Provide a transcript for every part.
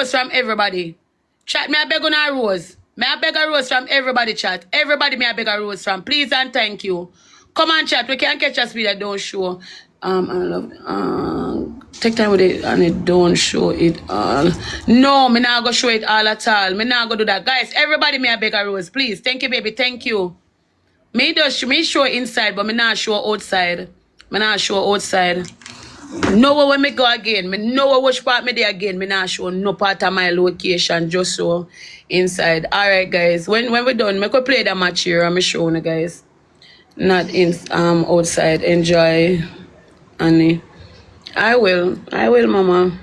rose from everybody. Chat, me I beg on a rose. Me I beg a rose from everybody, chat. Everybody me I beg a rose from. Please and thank you. Come on, chat. We can't catch us with a don't show. I love take time with it and it don't show it all. No, me not go show it all at all. Me not go do that. Guys, everybody me I beg a rose. Please. Thank you, baby. Thank you. Me show inside, but me not show outside. Me not show outside. No when me go again. Me know which part me there again. Me not show no part of my location. Just show inside. Alright, guys. When we're done, me could play the match here and me show you guys. Not in outside. Enjoy. Annie. I will, mama.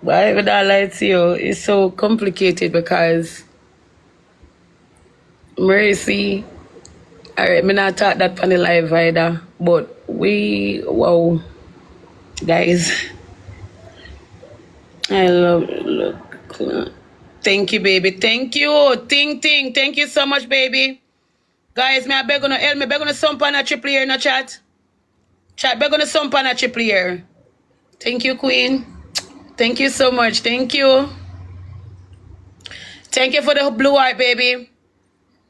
But I would lie to you. It's so complicated because Mercy. Alright, me not talk that on the live either. But wow. Guys. I love look. Thank you, baby. Thank you. Ting. Thank you so much, baby. Guys, me I beg on to help me. Beg on to sump on a triple here in the chat. Chat, beg on to sump on a triple here. Thank you, Queen. Thank you so much. Thank you. Thank you for the blue heart, baby.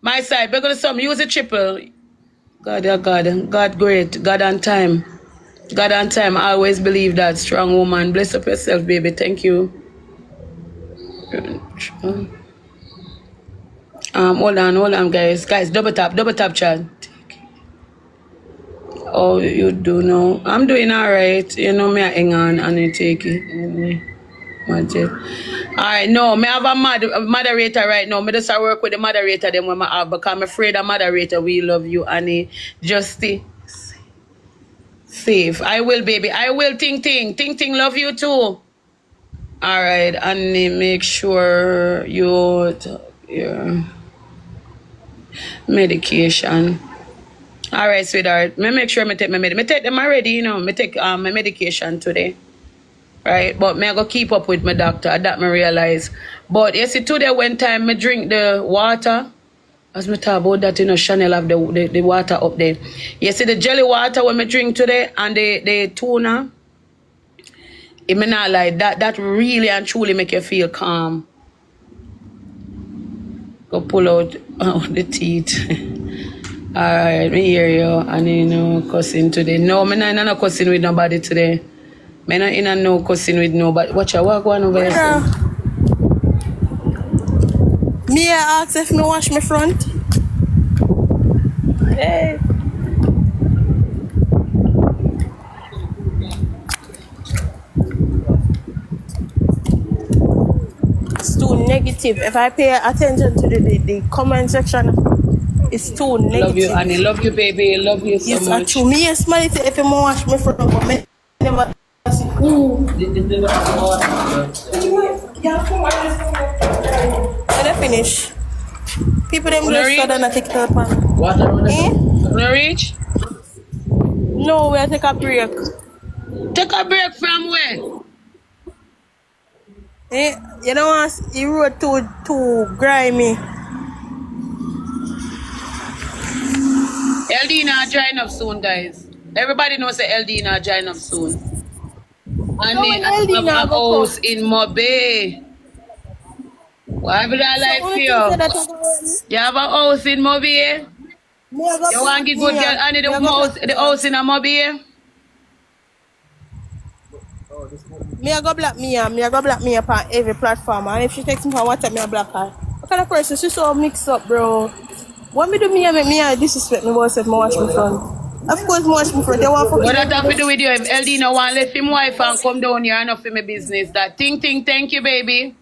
My side, beg on to sump. Use a triple. God, oh God. God great. God on time. God on time. I always believe that. Strong woman. Bless up yourself, baby. Thank you. Hold on, guys. Guys, double tap, chat. Oh, you do know. I'm doing alright. You know me I hang on and you take it. Alright, no, me have a moderator right now. Me just work with the moderator them when I have because I'm afraid the moderator we love you, Annie. Justice. Safe. I will, baby. I will. Ting, love you too. Alright, Annie, make sure you your medication. Alright, sweetheart. Me make sure me take my medication. Me take them already, you know. Me take my medication today. Right? But me I go keep up with my doctor. That me realize. But you see, today when time me drink the water, as me talk about that, you know, Chanel have the water up there. You see the jelly water when me drink today and the tuna. It may not like that really and truly make you feel calm. Go pull out the teeth. Alright, me hear you. And you know cussing today. No, me not no cussing with nobody today. Me not in a no cussing with nobody. Watch out, walk one over here. Me ask if me wash my front. Hey. It's too negative. If I pay attention to the comment section, it's too negative. Love you, Annie. Love you, baby. Love you so yes, much. True. Me, yes, man, if you wash my front, but me never. When I finish, people them just suddenly take the pan. What? Wanna reach? No, we'll take a break. Take a break from where? You know what? You road too grimy. LD not drying up soon, guys. Everybody knows that LD not drying up soon. And they have a house in Mobe. Why would I like you? You have a house in Mobe? You want to get good girl and the house in a Mobe? Me I go block me upon every platform, and if she takes me for WhatsApp, me I block her. What kind of person? She's so mixed up, bro. What me do me make me disrespect me boss if me wash my front? Of course, me wash my front. They want what that have to do with you? If LD no want let him wife and come down here and for my business. That ting, thank you, baby.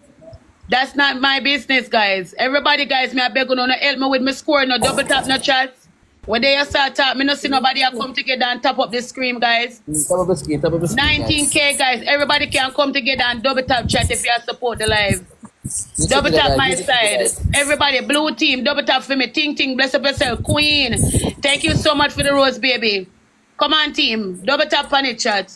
That's not my business, guys. Everybody, guys, me I beg you no help me with my score, no double tap, no chat. When they start talk, me no see nobody come together and tap up the screen, guys. Tap up the screen, 19K, guys. Everybody can come together and double tap chat if you support the live. Double tap my side. Everybody, blue team, double tap for me. Ting, bless up yourself. Queen, thank you so much for the rose, baby. Come on, team. Double tap on it, chat.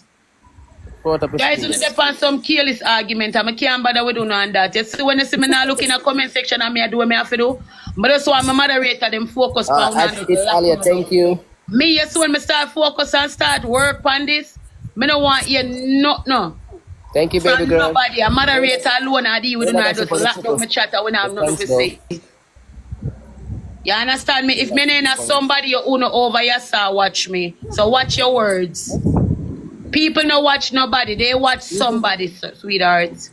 Guys, you depend some careless argument. I can't bother with doing on that. You see, when you see me now look in the comment section and me do what me have to do. But that's why my moderator them focus on it's Alia, thank you. Me, yes, when me start focus and start work on this, me don't want you no. Thank you, baby From girl. nobody. A moderator alone I deal with, I just lock down my chat when I have nothing Thanks, to though. say. You understand me? If me ain't somebody you uno over your side, watch me. So watch your words. People no watch nobody. They watch somebody, sweetheart.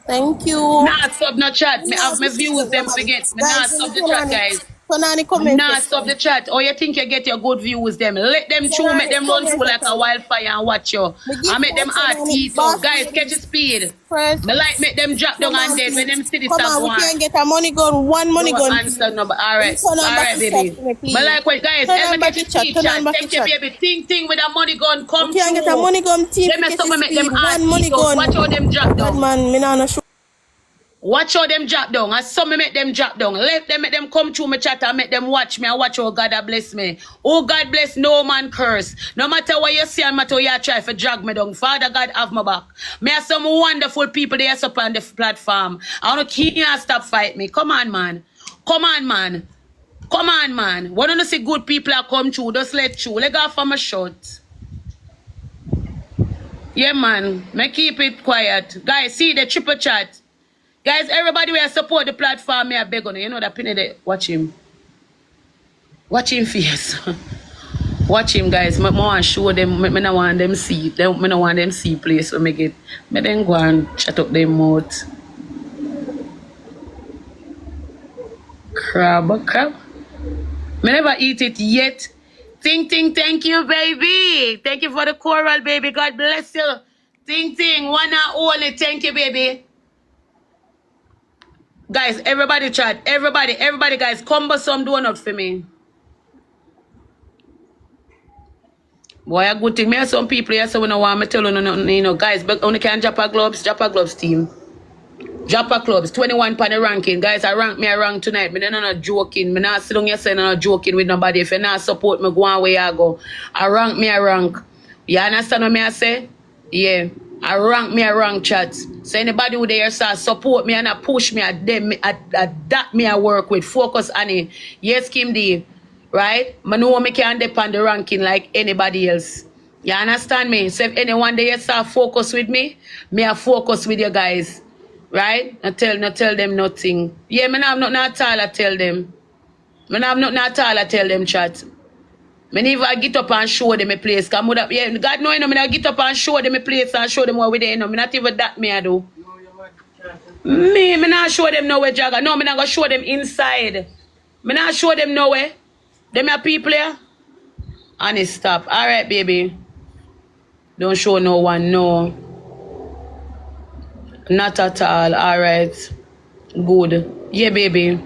Thank you. Nah, sub no chat. Me Yeah, have my this is views, it, them nobody. forget. Me nah Guys, sub the turn chat, on it. guys. Turn on the Me comment nah sub section. the chat. Oh, you think you get your good views, them. Let them Turn through, on make it. them run Comment through like a section. wildfire and watch you. The I gift make them that turn heart on it. teeth out. Boss Guys, catch your ladies. speed. First, Me like make them drop down come and on, dead when please. them see this Come a on, go we on. can't get a money gun, one money No gun, answer please. number. Please turn on All back right, the chat baby. for me, Me please. like what guys, Turn help on me back catch the your chat. speed Turn on chat. back the Thank you, chat. baby. Ting with a money gun We come can't get a through. money gun team Let to me catch stop the me make them speed. heart One money teeth out. gun. Watch how them drop God down. man, me not sure. Watch how them drop down. I saw me make them drop down. Let them make them come through my chat and make them watch me and watch how God bless me. Oh, God bless no man curse. No matter what you see and matter what you try for drag me down. Father God have my back. Me have some wonderful people there up on the platform. I want to keep you and stop fight me. Come on, man. Come on, man. Come on, man. One of the see good people are come through. Just let through. Let go from a shot. Yeah, man. Me keep it quiet. Guys, see the triple chat. Guys, everybody will support the platform. Me I beg on you. You know that penny there. Watch him. Watch him face. Watch him, guys. I want to show them. I don't want them see. I don't want them see place. So make it. Me then go and shut up their mouth. Crab. Me never eat it yet. Ting, thank you, baby. Thank you for the coral, baby. God bless you. Ting, one and only. Thank you, baby. Guys, everybody chat. Everybody, guys, combo some donut for me. Boy, a good thing. Me have some people here, so we don't want me tell you nothing, guys, but only can Japa Globes team. Japa Clubs, 21 pan the ranking. Guys, I rank tonight. Me not joking. Me not sit down here saying I'm not joking with nobody. If you not support me, go on where I go. I rank. You understand what I say? Yeah. I rank chat. So anybody who there support me and I push me at them, at that me I work with. Focus on it. Yes, Kim D. Right? I know me can depend the ranking like anybody else. You understand me? So if anyone there start focus with me, I focus with you guys. Right? Not tell them nothing. Yeah, me not have nothing at all I tell them. Me not have nothing at all I tell them, chat. Me never get up and show them a place. Cause yeah, God know, me not get up and show them a place and show them what we there, Me not even that me I do. Me not show them nowhere, Jagger. No, me not gonna show them inside. Me not show them nowhere. Them are people here. And it stop. Alright, baby. Don't show no one, no. Not at all. Alright. Good. Yeah, baby.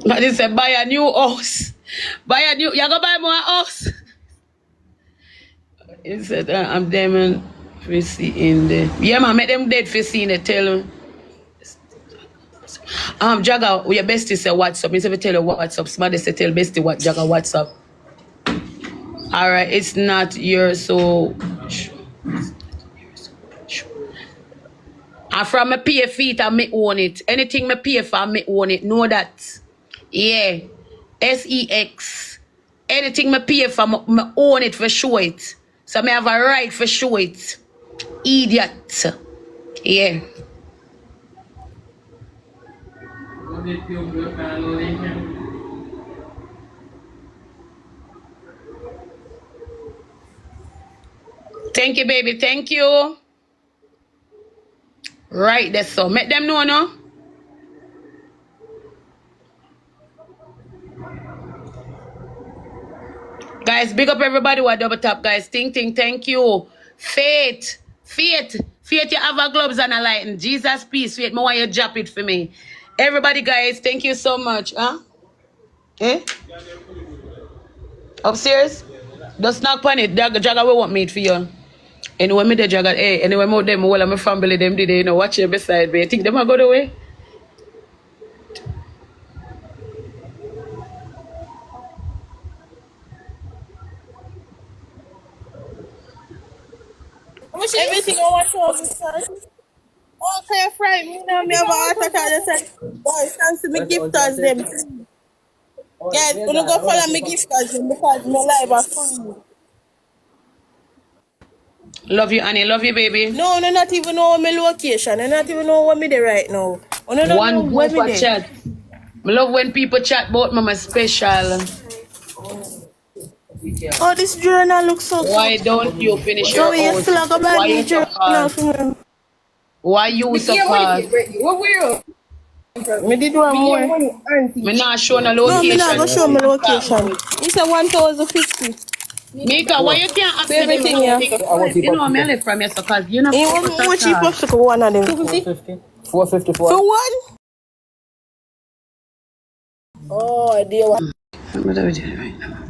But they said buy a new house. You go buy more house. He said, I'm them for seeing the. Yeah, man, make them dead for seeing it. Tell them. Jagger, your bestie say WhatsApp. Me say tell you WhatsApp. Somebody say tell bestie what Jagger WhatsApp. Alright, it's not yours, so. And from my pay feet, I may own it. Anything me pay for, I may own it. Know that. Yeah. SEX. Anything me pay for, me own it for show it. So me have a right for show it. Idiot. Yeah. Thank you, baby. Thank you. Right, that's so. Make them know, no? Guys, big up everybody who are double tap, guys. Ting, thank you. Faith, you have a gloves and a light. Jesus, peace, Faith, I want you to drop it for me. Everybody, guys, thank you so much. Huh? Eh? Upstairs? Just knock on it. Jagger will want me for you. Anyway, me the Jagger, anyway, more them, all of my family, them did, watch you beside me. I think them are go the way. Everything I want to show me, okay, friend, me now me have a heart attack. I just said, boy, thanks to me gifters them. Guys, you go follow me gift cards because my live are free. Love you, Annie. Love you, baby. No, no, not even know my location. I not even know where me there right now. I don't know One where me group of there. chat. I love when people chat about mama special. Oh, this journal looks so Why good. don't you finish So your we oats? still go buy Why me you so journal fast? for me. Why you so fast? What were Me did one more. Me not show no No, me not location. go show my Stop location. it. It's a 1,050. Mika, why you can't accept the Everything, yeah. thing? You know, me left from you, so cause you know You focus want more at cheap all. to go one of them? 450? 454. For one? Oh, I dear. I'm gonna do it right now.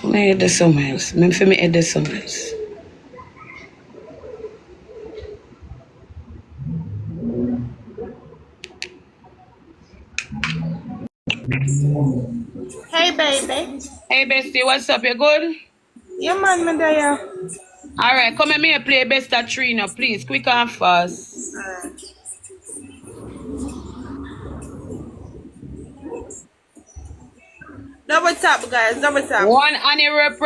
Me head this somewhere else. Me for me head this somewhere else. Hey, baby. Hey bestie, what's up? You good? Yeah, man, me there. Alright, come and me play best at 3 now, please. Quick and fast. Double tap, guys. Double tap. One Annie rep.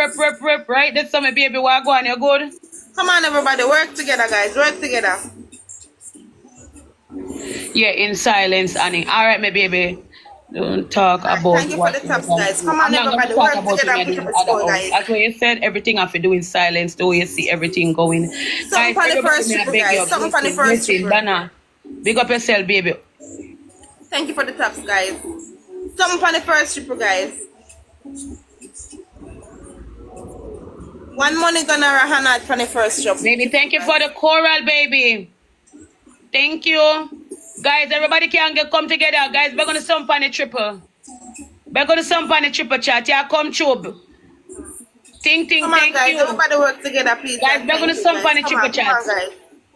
Right? That's some baby walk on. You good? Come on, everybody. Work together, guys. Work together. Yeah, in silence, Annie. Alright, my baby. Don't talk about Thank you for what the you're taps, going to guys. do. Come I'm on, not going to everybody. talk Work about together what and you're push up doing the other score, house. guys. As what you said, everything I have to do in silence, though you see everything going. Something Guys, for the everybody first may I triple, beg you. guys. Something for the Blessing, first blessing. triple. Dana, big up yourself, baby. Thank you for the taps, guys. Something for the first triple, guys. One money gonna Rahanat for the first triple. Baby, thank you for the choral, baby. Thank you. Guys, everybody can come together. Guys, we're going to sump on the triple. We're going to sump on the triple chat. Yeah, come through. Ting, Come on, thank guys. you. Everybody work together, please. Guys, we're going to sump on the Come triple on, chat. guys.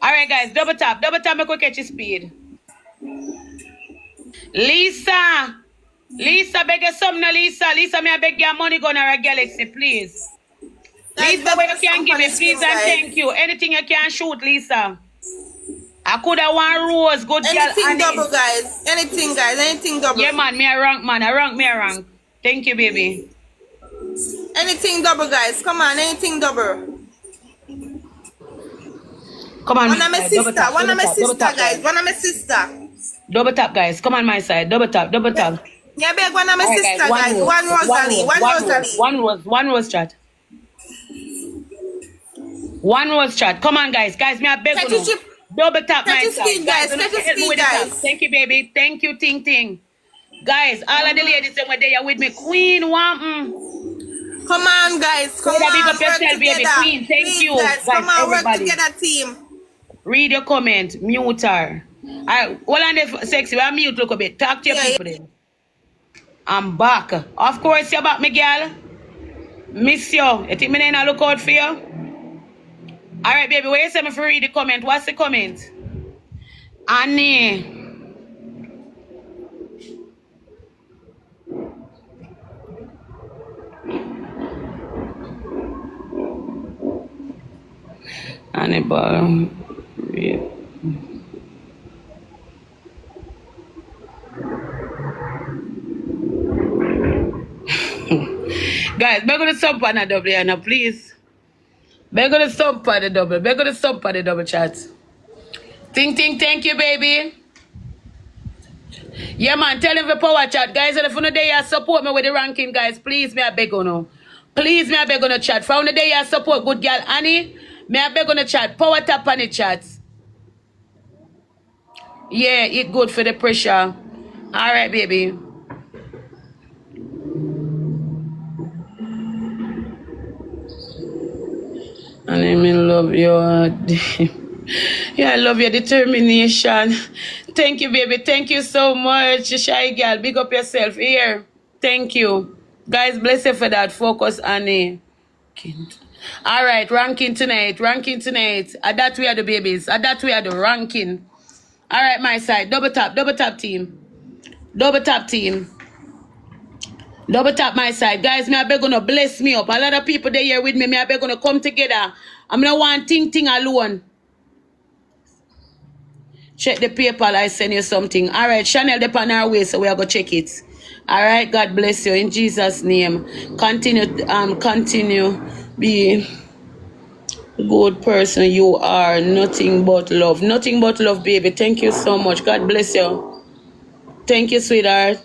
All right, guys, double tap. Double tap, make we catch your speed. Lisa, beg you something, Lisa. Lisa, may I beg your money going to our galaxy, please. Guys, Lisa, what you can give me, please, and thank you. Anything you can shoot, Lisa. I could have one rose, good girl. Anything double, guys. Anything, guys. Anything double. Yeah, man, me a rank, man. I rank. Thank you, baby. Anything double, guys. Come on, anything double. Come on, One of my sister. One of my sister, guys. guys. One of my sister. Double tap, guys. Come on my side. Double tap. Yeah, beg one of my All right, sister, guys. guys. One Rosalie. One rose chat. One rose chat. Come on, guys. Guys, me a beg you. Double tap my side. Guys, Thank you, baby. Thank you, ting. Guys, all of the ladies that were there with me. Queen, Come on, guys. Come on, big up work yourself, together. baby. Queen, thank Please, you. Guys, come on, everybody. work together, team. Read your comment. Mute her. Hold on there, sexy. We'll mute look a bit. Talk to your people then. I'm back. Of course, you're back, my girl. Miss you. You think me ain't look out for you? All right, baby. Where you say me for read the comment? What's the comment? Annie. Annie, yeah. Guys, we're gonna stump on a double here now, please. We're gonna stump on the double. We're gonna stump on the double chat. Ting, thank you, baby. Yeah, man, tell him the power chat, guys. And if you know they support me with the ranking, guys, please, me I beg you now. Please, me I beg on the chat. From the day you support good girl Annie, me I beg on the chat. Power tap on the chat. Yeah, it good for the pressure. All right, baby. And I mean, love your, yeah, I love your determination. Thank you, baby. Thank you so much, shy girl. Big up yourself here. Thank you, guys. Bless you for that. Focus on it. All right, ranking tonight. That we are the babies. That we are the ranking. All right, my side. Double tap team. Double tap my side. Guys, me I beg gonna bless me up. A lot of people they here with me. Me I beg gonna come together. I'm not one thing alone. Check the PayPal, I send you something. Alright, Chanel the on our way, so we are going to check it. Alright, God bless you in Jesus' name. Continue be good person you are. Nothing but love. Nothing but love, baby. Thank you so much. God bless you. Thank you, sweetheart.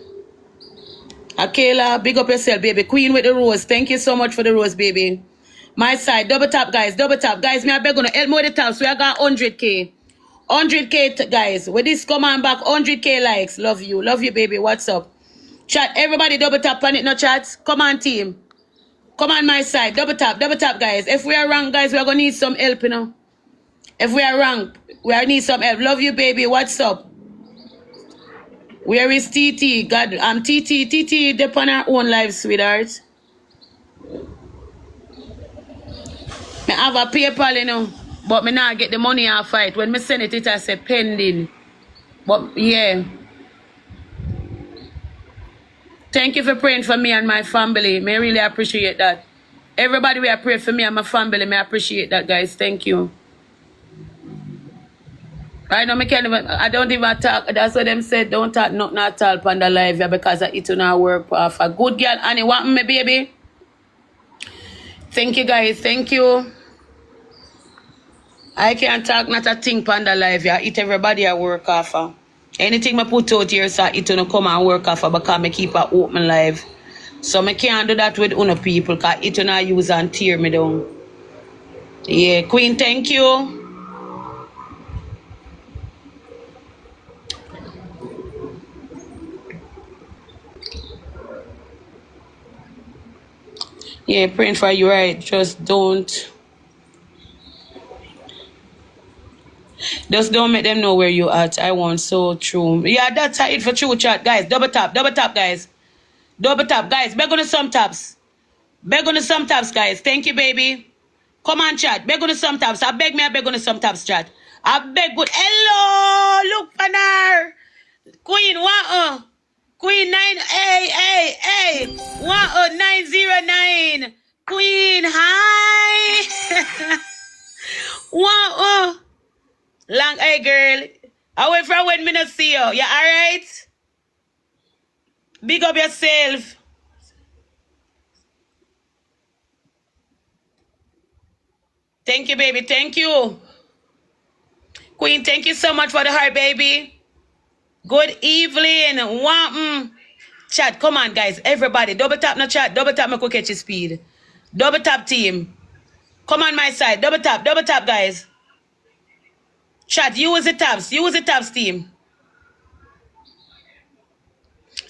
Akela, big up yourself, baby. Queen with the rose. Thank you so much for the rose, baby. My side, double tap, guys. Double tap. Guys, me I beg on help me with the taps. We got 100K. 100K, guys. With this, come on back. 100K likes. Love you. Love you, baby. What's up? Chat. Everybody double tap on it, no chat. Come on, team. Come on my side. Double tap, guys. If we are wrong, guys, we are going to need some help, you know. If we are wrong, we are need some help. Love you, baby. What's up? Where is TT? God, I'm TT. TT, they're on our own life, sweetheart. I have a PayPal, you know, but me not get the money off it. When me send it, it I say pending. But yeah. Thank you for praying for me and my family. May really appreciate that. Everybody will pray for me and my family. May appreciate that, guys. Thank you. I know me can't even, I don't even talk. That's what them said. Don't talk nothing at all on the live here because it will not work off. A good girl, Annie, want me, baby? Thank you, guys. Thank you. I can't talk not a thing on the live here. It everybody at work off. Anything I put out here, so it will come and work off because I keep a open live. So I can't do that with other people because it will not use and tear me down. Yeah, Queen, thank you. Yeah, praying for you, right? Just don't make them know where you at. I want so true. Yeah, that's it for true chat, guys. Double tap, guys. Double tap, guys. Beg on the some taps. Beg on the some taps, guys. Thank you, baby. Come on, chat. Beg on the some taps. I beg on the some taps, chat. I beg good. Hello, look for her. Queen, what? Queen 9, hey. What? 909. Queen, hi. What? Long, hey, girl. I wait for when me not see you. You alright? Big up yourself. Thank you, baby. Thank you. Queen, thank you so much for the heart, baby. Good evening. Chat, come on, guys. Everybody, double tap no chat. Double tap my cook catch speed. Double tap team. Come on my side. Double tap, guys. Chat, use the tabs, team.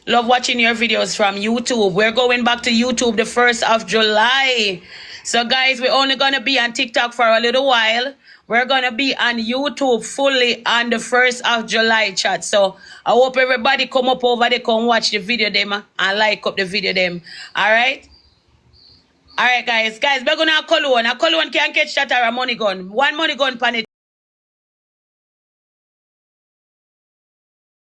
Love watching your videos from YouTube. We're going back to YouTube the 1st of July. So, guys, we're only going to be on TikTok for a little while. We're going to be on YouTube fully on the 1st of July, chat. So, I hope everybody come up over there, come watch the video them and like up the video them. All right? All right, guys. Guys, we're going to call one. A call one can catch that or a money gun. One money gun pan it.